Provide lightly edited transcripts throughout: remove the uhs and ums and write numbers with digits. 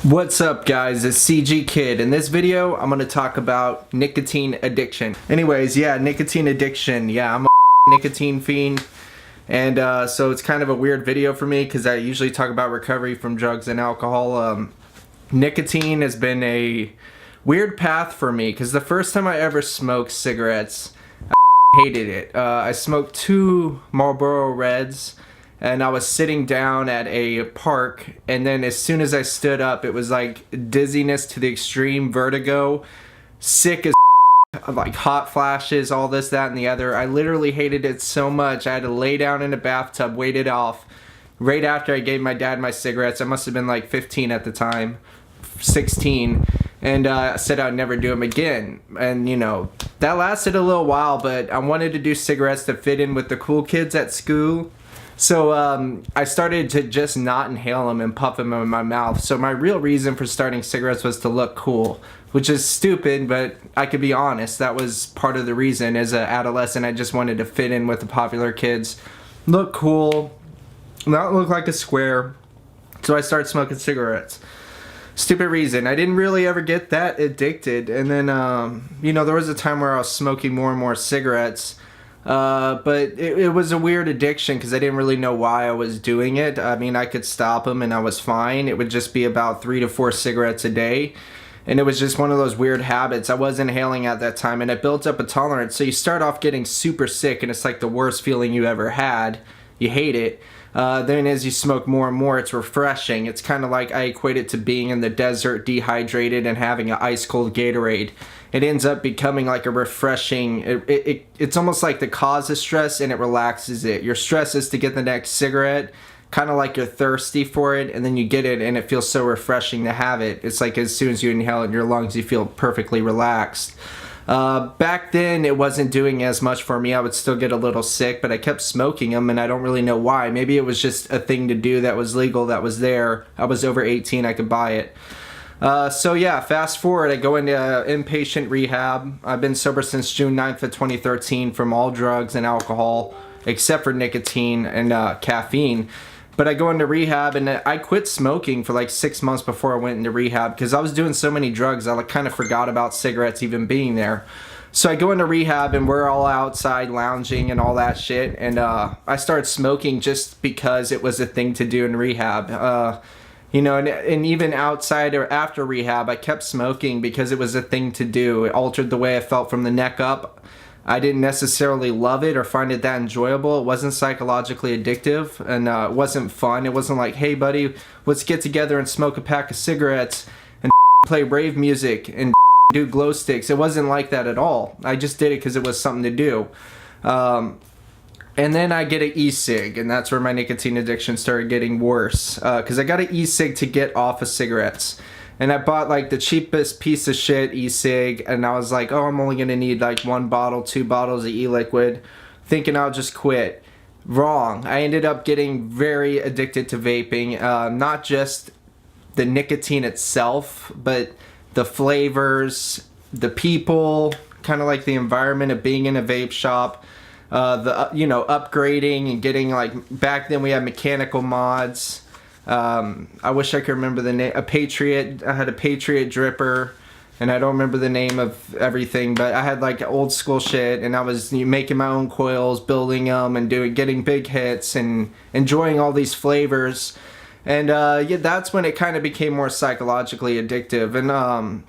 What's up guys, it's CG Kid. In this video, I'm going to talk about nicotine addiction. Anyways, yeah, nicotine addiction. Yeah, I'm a nicotine fiend. And so it's kind of a weird video for me because I usually talk about recovery from drugs and alcohol. Nicotine has been a weird path for me because the first time I ever smoked cigarettes, I hated it. I smoked 2 Marlboro Reds. And I was sitting down at a park, and then as soon as I stood up, it was like dizziness to the extreme, vertigo, sick as like hot flashes, all this, that, and the other. I literally hated it so much. I had to lay down in a bathtub, wait it off. Right after I gave my dad my cigarettes, I must have been like 15 at the time, 16, and I said I'd never do them again. And you know, that lasted a little while, but I wanted to do cigarettes to fit in with the cool kids at school. So I started to just not inhale them and puff them in my mouth. So my real reason for starting cigarettes was to look cool, which is stupid, but I could be honest. That was part of the reason. As an adolescent, I just wanted to fit in with the popular kids, look cool, not look like a square. So I started smoking cigarettes. Stupid reason. I didn't really ever get that addicted. And then, you know, there was a time where I was smoking more and more cigarettes. But it was a weird addiction because I didn't really know why I was doing it. I mean, I could stop them and I was fine. It would just be about 3 to 4 cigarettes a day. And it was just one of those weird habits. I was inhaling at that time and it built up a tolerance. So you start off getting super sick and it's like the worst feeling you ever had. You hate it. Then as you smoke more and more, it's refreshing. It's kind of like I equate it to being in the desert, dehydrated, and having an ice cold Gatorade. It ends up becoming like a refreshing, it's almost like the cause of stress and it relaxes it. Your stress is to get the next cigarette, kind of like you're thirsty for it, and then you get it and it feels so refreshing to have it. It's like as soon as you inhale it in your lungs, you feel perfectly relaxed. Back then, it wasn't doing as much for me. I would still get a little sick, but I kept smoking them, and I don't really know why. Maybe it was just a thing to do that was legal, that was there. I was over 18, I could buy it. So yeah, fast forward, I go into inpatient rehab. I've been sober since June 9th of 2013 from all drugs and alcohol, except for nicotine and caffeine. But I go into rehab and I quit smoking for like 6 months before I went into rehab because I was doing so many drugs I like kind of forgot about cigarettes even being there. So I go into rehab and we're all outside lounging and all that shit, and I started smoking just because it was a thing to do in rehab. You know, and even outside or after rehab, I kept smoking because it was a thing to do. It altered the way I felt from the neck up. I didn't necessarily love it or find it that enjoyable. It wasn't psychologically addictive, and it wasn't fun. It wasn't like, hey buddy, let's get together and smoke a pack of cigarettes and play rave music and do glow sticks. It wasn't like that at all. I just did it because it was something to do. And then I get an e-cig, and that's where my nicotine addiction started getting worse. Because I got an e-cig to get off of cigarettes. And I bought like the cheapest piece of shit e-cig, and I was like, oh, I'm only gonna need like 1 bottle, 2 bottles of e-liquid, thinking I'll just quit. Wrong. I ended up getting very addicted to vaping. Not just the nicotine itself, but the flavors, the people, kind of like the environment of being in a vape shop. You know, upgrading and getting like, back then we had mechanical mods. I wish I could remember the name. I had a Patriot dripper, and I don't remember the name of everything, but I had like old school shit, and I was making my own coils, building them, and getting big hits, and enjoying all these flavors. And yeah, that's when it kind of became more psychologically addictive, and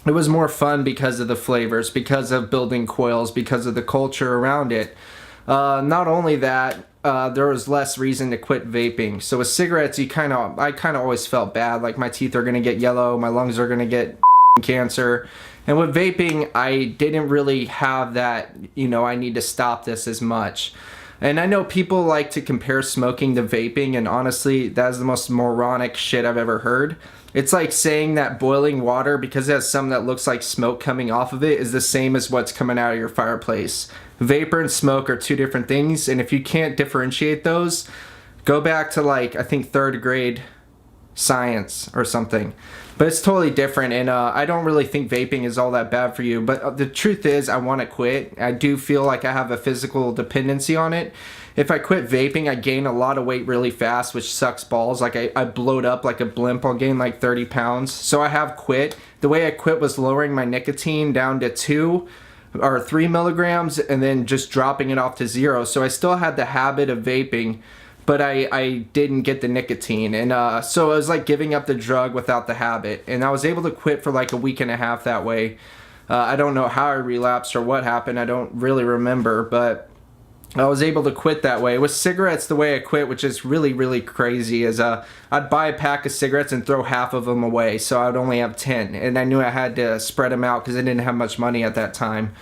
it was more fun because of the flavors, because of building coils, because of the culture around it. Not only that, there was less reason to quit vaping. So with cigarettes, I kind of always felt bad, like my teeth are gonna get yellow, my lungs are gonna get cancer. And with vaping, I didn't really have that, you know, I need to stop this as much. And I know people like to compare smoking to vaping, and honestly, that is the most moronic shit I've ever heard. It's like saying that boiling water, because it has something that looks like smoke coming off of it, is the same as what's coming out of your fireplace. Vapor and smoke are 2 different things, and if you can't differentiate those, go back to like, I think 3rd grade science or something. But it's totally different, and I don't really think vaping is all that bad for you. But the truth is, I want to quit. I do feel like I have a physical dependency on it. If I quit vaping, I gain a lot of weight really fast, which sucks balls. Like I bloat up like a blimp. I'll gain like 30 pounds. So I have quit. The way I quit was lowering my nicotine down to 2 or 3 milligrams and then just dropping it off to 0. So I still had the habit of vaping, but I didn't get the nicotine. And so it was like giving up the drug without the habit. And I was able to quit for like a week and a half that way. I don't know how I relapsed or what happened. I don't really remember, but I was able to quit that way. With cigarettes, the way I quit, which is really, really crazy, is I'd buy a pack of cigarettes and throw half of them away, so I'd only have 10. And I knew I had to spread them out because I didn't have much money at that time.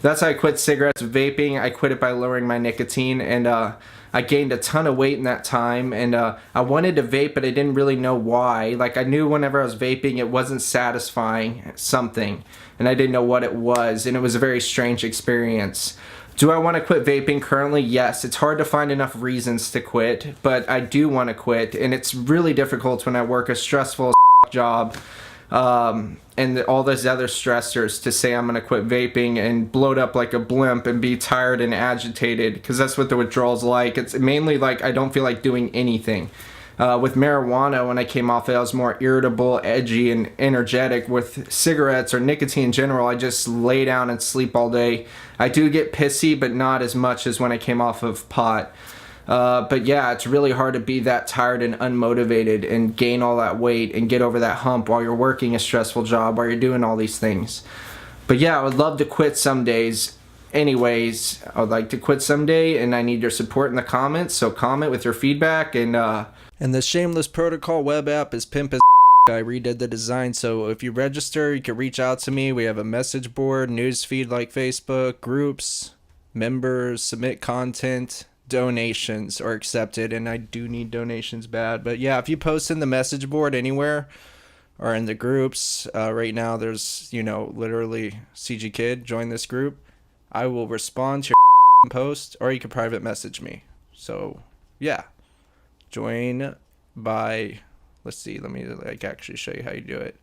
That's how I quit cigarettes. Vaping, I quit it by lowering my nicotine, and I gained a ton of weight in that time. And I wanted to vape, but I didn't really know why. Like, I knew whenever I was vaping, it wasn't satisfying something, and I didn't know what it was, and it was a very strange experience. Do I want to quit vaping currently? Yes. It's hard to find enough reasons to quit, but I do want to quit, and it's really difficult when I work a stressful job and all those other stressors to say I'm going to quit vaping and bloat up like a blimp and be tired and agitated, because that's what the withdrawal's like. It's mainly like I don't feel like doing anything. With marijuana, when I came off it, I was more irritable, edgy, and energetic. With cigarettes or nicotine in general, I just lay down and sleep all day. I do get pissy, but not as much as when I came off of pot. But yeah, it's really hard to be that tired and unmotivated and gain all that weight and get over that hump while you're working a stressful job, while you're doing all these things. But yeah, I would love to quit some days. Anyways, I would like to quit someday, and I need your support in the comments, so comment with your feedback. And the Shameless Protocol web app is pimp as I redid the design, so if you register, you can reach out to me. We have a message board, news feed like Facebook, groups, members, submit content, donations are accepted, and I do need donations bad. But yeah, if you post in the message board anywhere or in the groups, right now there's, literally CG Kid, join this group. I will respond to your post, or you can private message me. So yeah, join by, let's see, let me actually show you how you do it.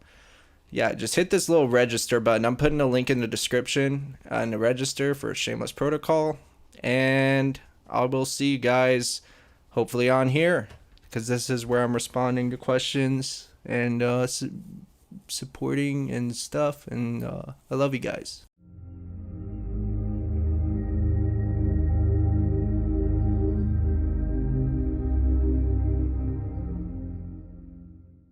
Yeah, just hit this little register button. I'm putting a link in the description and the register for Shameless Protocol, and I will see you guys hopefully on here, because this is where I'm responding to questions and supporting and stuff, and I love you guys.